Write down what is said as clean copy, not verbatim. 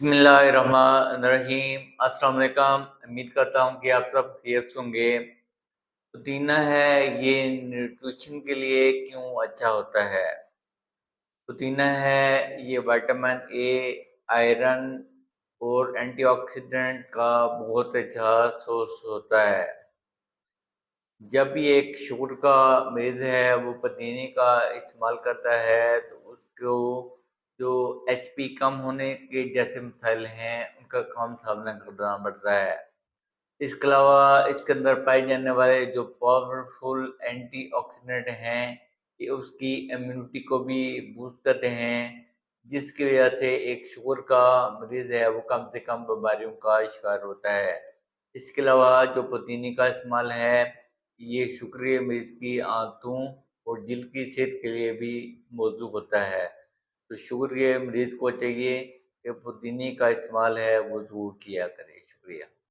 بسم اللہ الرحمن الرحیم۔ السلام علیکم، امید کرتا ہوں کہ آپ سب خیریت سے ہوں گے۔ پودینہ ہے یہ نیوٹریشن کے لیے کیوں اچھا ہوتا ہے؟ پودینہ ہے یہ وٹامن اے، آئرن اور اینٹی آکسیڈنٹ کا بہت اچھا سورس ہوتا ہے۔ جب بھی ایک شوگر کا مریض ہے وہ پودینے کا استعمال کرتا ہے تو اس کو جو ایچ پی کم ہونے کے جیسے مسائل ہیں ان کا کم سامنا کرنا پڑتا ہے۔ اس کے علاوہ اس کے اندر پائے جانے والے جو پاورفل اینٹی آکسیڈنٹ ہیں یہ اس کی امیونٹی کو بھی بوسٹ کرتے ہیں، جس کی وجہ سے ایک شوگر کا مریض ہے وہ کم سے کم بیماریوں کا شکار ہوتا ہے۔ اس کے علاوہ جو پودینے کا استعمال ہے یہ شکری مریض کی آنتوں اور جلد کی صحت کے لیے بھی موزوں ہوتا ہے، تو شوگر کے مریض کو چاہیے کہ پودینے کا استعمال ہے وہ ضرور کیا کرے۔ شکریہ۔